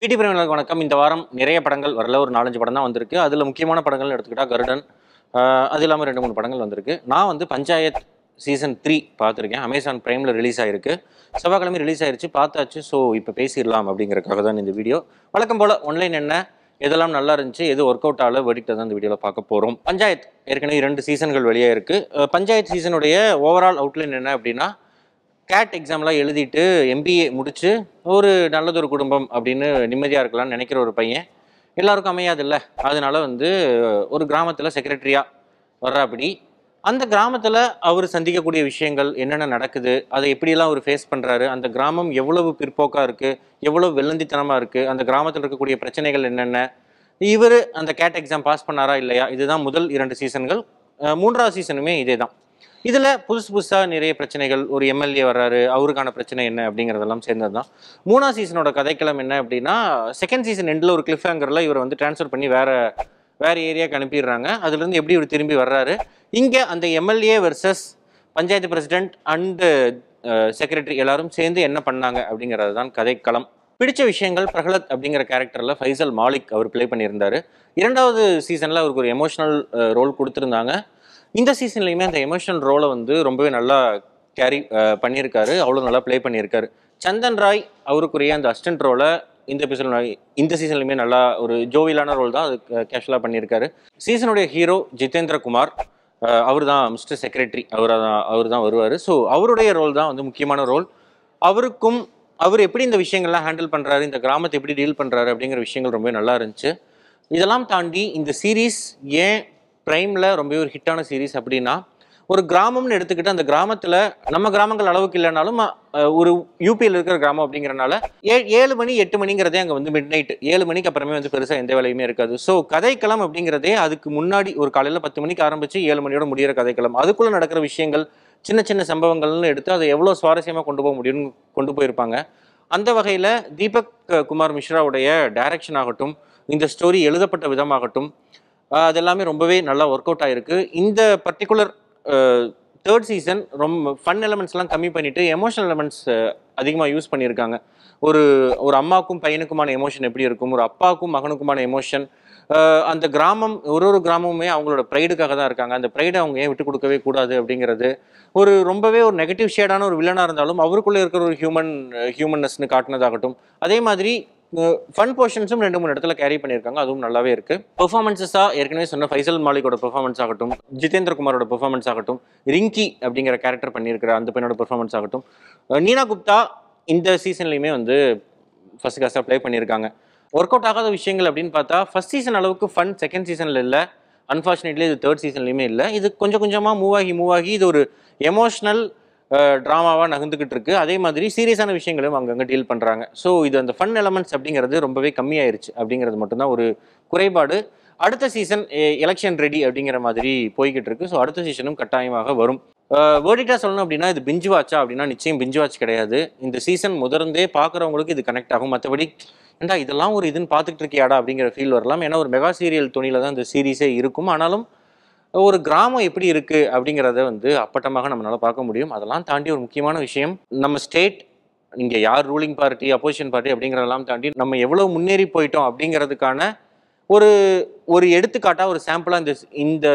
பிடி பிரேமிகளுக்கு வணக்கம். இந்த வாரம் நிறைய படங்கள் வரல, ஒரு 4-5 படம் தான் வந்திருக்கு. அதில் முக்கியமான படங்கள்னு எடுத்துக்கிட்டால் கருடன், அது இல்லாமல் 2-3 படங்கள் வந்திருக்கு. நான் வந்து பஞ்சாயத் சீசன் 3 பார்த்துருக்கேன். அமேசான் பிரைமில் ரிலீஸ் ஆகிருக்கு. செவ்வாய்க்கிழமை ரிலீஸ் ஆகிருச்சு, பார்த்தாச்சு. ஸோ இப்போ பேசிடலாம் அப்படிங்கிறக்காக தான் இந்த வீடியோ. வழக்கம் போல் ஒன்லைன் என்ன, எதெல்லாம் நல்லா இருந்துச்சு, எது ஒர்க் அவுட் ஆகல, வெடிக்ட் தான் இந்த வீடியோவில் பார்க்க போகிறோம். பஞ்சாயத் ஏற்கனவே 2 சீசன்கள் வெளியே இருக்குது. பஞ்சாயத் சீசனுடைய ஓவரால் அவுட்லைன் என்ன அப்படின்னா, கேட் எக்ஸாம்லாம் எழுதிட்டு எம்பிஏ முடிச்சு ஒரு நல்லதொரு குடும்பம் அப்படின்னு நிம்மதியாக இருக்கலாம்னு நினைக்கிற ஒரு பையன் எல்லாருக்கும் அமையாதில்ல. அதனால வந்து ஒரு கிராமத்தில் செக்ரட்டரியாக வர்றாப்படி அந்த கிராமத்தில் அவர் சந்திக்கக்கூடிய விஷயங்கள் என்னென்ன நடக்குது, அதை எப்படியெல்லாம் அவர் ஃபேஸ் பண்ணுறாரு, அந்த கிராமம் எவ்வளவு பிற்போக்காக இருக்குது, எவ்வளோ வெள்ளந்தித்தனமாக இருக்குது, அந்த கிராமத்தில் இருக்கக்கூடிய பிரச்சனைகள் என்னென்ன, இவர் அந்த கேட் எக்ஸாம் பாஸ் பண்ணாரா இல்லையா, இதுதான் முதல் 2 சீசன்கள். 3ஆவது சீசனுமே இதே தான். இதில் புதுசாக நிறைய பிரச்சனைகள், ஒரு எம்எல்ஏ வர்றாரு, அவருக்கான பிரச்சனை என்ன அப்படிங்கிறதெல்லாம் சேர்ந்தது தான். 3ஆவது சீசனோட கதைக்களம் என்ன அப்படின்னா, செகண்ட் சீசன் எண்டில் ஒரு கிளிஃப் ஹேங்கரில் இவர் வந்து ட்ரான்ஸ்ஃபர் பண்ணி வேறு ஏரியாவுக்கு அனுப்பிடுறாங்க. அதுலேருந்து எப்படி இவர் திரும்பி வர்றாரு, இங்கே அந்த MLA versus panchayat president and secretary எல்லாரும் சேர்ந்து என்ன பண்ணாங்க அப்படிங்கிறது தான் கதைக்களம். பிடிச்ச விஷயங்கள், பிரகலத் அப்படிங்கிற கேரக்டரில் ஃபைசல் மாலிக் அவர் ப்ளே பண்ணியிருந்தார். 2வது சீசனில் அவருக்கு ஒரு எமோஷ்னல் ரோல் கொடுத்துருந்தாங்க. இந்த சீசன்லையுமே அந்த எமோஷனல் ரோலை வந்து ரொம்பவே நல்லா கேரி பண்ணியிருக்காரு, அவ்வளோ நல்லா ப்ளே பண்ணியிருக்காரு. சந்தன் ராய் அவருக்குரிய அந்த அசிஸ்டன்ட் ரோலை இந்த சீசன்லையுமே நல்லா ஒரு ஜோவியலான ரோல் தான், அது கேஷுவலாக பண்ணியிருக்காரு. சீசனுடைய ஹீரோ ஜிதேந்திர குமார், அவர் தான் மிஸ்டர் செக்ரட்டரி, அவர் தான் வருவார். ஸோ அவருடைய ரோல் தான் வந்து முக்கியமான ரோல். அவர் எப்படி இந்த விஷயங்கள்லாம் ஹேண்டில் பண்ணுறாரு, இந்த கிராமத்தை எப்படி டீல் பண்ணுறாரு அப்படிங்கிற விஷயங்கள் ரொம்பவே நல்லா இருந்துச்சு. இதெல்லாம் தாண்டி இந்த சீரீஸ் ஏன் பிரைமில் ரொம்பவே ஒரு ஹிட்டான சீரீஸ் அப்படின்னா, ஒரு கிராமம்னு எடுத்துக்கிட்டு அந்த கிராமத்தில் நம்ம கிராமங்கள் அளவுக்கு இல்லைனாலும் ஒரு யூபியில் இருக்கிற கிராமம் அப்படிங்கிறனால 7 மணி 8 மணிங்கிறதே அங்கே வந்து மிட் நைட்டு 7 மணிக்கு அப்புறமே வந்து பெருசாக எந்த வேலையுமே இருக்காது. ஸோ கதைக்களம் அப்படிங்கிறதே அதுக்கு முன்னாடி ஒரு காலையில் 10 மணிக்கு ஆரம்பித்து 7 மணியோட முடிகிற கதைக்களம். அதுக்குள்ளே நடக்கிற விஷயங்கள், சின்ன சின்ன சம்பவங்கள்னு எடுத்து அதை எவ்வளோ சுவாரஸ்யமாக கொண்டு போக முடியும்னு கொண்டு போயிருப்பாங்க. அந்த வகையில் தீபக் குமார் மிஸ்ராவுடைய டைரக்ஷன் ஆகட்டும், இந்த ஸ்டோரி எழுதப்பட்ட விதமாகட்டும், அது எல்லாமே ரொம்பவே நல்லா ஒர்க் அவுட் ஆகிருக்கு. இந்த பர்டிகுலர் 3rd சீசன் ரொம்ப ஃபன் எலமெண்ட்ஸ்லாம் கம்மி பண்ணிவிட்டு எமோஷனல் எலமெண்ட்ஸ் அதிகமாக யூஸ் பண்ணியிருக்காங்க. ஒரு அம்மாவுக்கும் பையனுக்குமான எமோஷன் எப்படி இருக்கும், ஒரு அப்பாவுக்கும் மகனுக்குமான எமோஷன், அந்த கிராமம் ஒரு கிராமமுமே அவங்களோட ப்ரைடுக்காக தான் இருக்காங்க. அந்த ப்ரைடை அவங்க ஏன் விட்டு கொடுக்கவே கூடாது அப்படிங்கிறது ரொம்பவே ஒரு நெகட்டிவ் ஷேடான ஒரு வில்லனாக இருந்தாலும் அவருக்குள்ளே இருக்கிற ஒரு ஹியூமன்னஸ்னு காட்டினதாகட்டும். அதே மாதிரி ஃபன் போர்ஷன்ஸும் 2-3 இடத்துல கேரி பண்ணியிருக்காங்க, அதுவும் நல்லாவே இருக்குது. பெர்ஃபார்மன்ஸஸாக ஏற்கனவே சொன்ன ஃபைசல் மாலிக்கோட பெர்ஃபார்மன்ஸ் ஆகட்டும், ஜிதேந்திர குமாரோட பெர்ஃபார்மன்ஸ் ஆகட்டும், ரிங்கி அப்படிங்கிற கேரக்டர் பண்ணியிருக்கிற அந்த பெண்ணோட பெர்ஃபார்மன்ஸ் ஆகட்டும், நீனா குப்தா இந்த சீசன்லையுமே வந்து ஃபர்ஸ்ட் கிளாஸாக ப்ளே பண்ணியிருக்காங்க. ஒர்க் அவுட் ஆகாத விஷயங்கள் அப்படின்னு பார்த்தா, ஃபர்ஸ்ட் சீசன் அளவுக்கு ஃபன் செகண்ட் சீசனில் இல்லை, அன்ஃபார்ச்சுனேட்லி இது 3rd சீசன்லையுமே இல்லை. இது கொஞ்சம் கொஞ்சமாக மூவ் ஆகி இது ஒரு எமோஷ்னல் ட்ராமாவாக நகர்ந்துக்கிட்டு இருக்கு. அதே மாதிரி சீரியஸான விஷயங்களும் அங்கங்கே டீல் பண்ணுறாங்க. ஸோ இது அந்த ஃபன் எலமெண்ட்ஸ் அப்படிங்கிறது ரொம்பவே கம்மியாயிருச்சு அப்படிங்கிறது மட்டும்தான் ஒரு குறைபாடு. அடுத்த சீசன் எலெக்ஷன் ரெடி அப்படிங்கிற மாதிரி போய்கிட்டு இருக்கு. ஸோ அடுத்த சீசனும் கட்டாயமாக வரும். வேர்டிட்டாக சொல்லணும் அப்படின்னா, இது பிஞ்சு வாட்சா அப்படின்னா நிச்சயம் பிஞ்சு வாட்ச் கிடையாது. இந்த சீசன் முதர்ந்தே பார்க்குறவங்களுக்கு இது கனெக்ட் ஆகும். மற்றபடி ஏண்டா இதெல்லாம் ஒரு இதுன்னு பார்த்துக்கிட்டு இருக்கியாடா அப்படிங்கிற ஃபீல் வரலாம். ஏன்னா ஒரு மெகா சீரியல் துணியில் தான் இந்த சீரீஸே இருக்கும். ஆனாலும் ஒரு கிராமம் எப்படி இருக்குது அப்படிங்கிறத வந்து அப்பட்டமாக நம்மளால் பார்க்க முடியும். அதெல்லாம் தாண்டி ஒரு முக்கியமான விஷயம், நம்ம ஸ்டேட், இங்கே யார் ரூலிங் பார்ட்டி, அப்போசிஷன் பார்ட்டி அப்படிங்கிறதெல்லாம் தாண்டி நம்ம எவ்வளோ முன்னேறி போயிட்டோம் அப்படிங்கிறதுக்கான ஒரு எடுத்துக்காட்டாக ஒரு சாம்பிளாக இந்த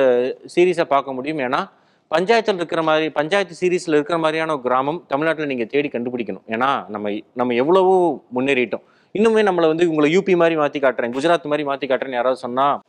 சீரீஸை பார்க்க முடியும். ஏன்னா பஞ்சாயத்து சீரீஸில் இருக்கிற மாதிரியான ஒரு கிராமம் தமிழ்நாட்டில் நீங்கள் தேடி கண்டுபிடிக்கணும். ஏன்னா நம்ம எவ்வளவோ முன்னேறிட்டோம். இன்னுமே நம்மளை வந்து உங்களை யூபி மாதிரி மாற்றி காட்டுறேன், குஜராத் மாதிரி மாற்றி காட்டுறேன்னு யாராவது சொன்னால்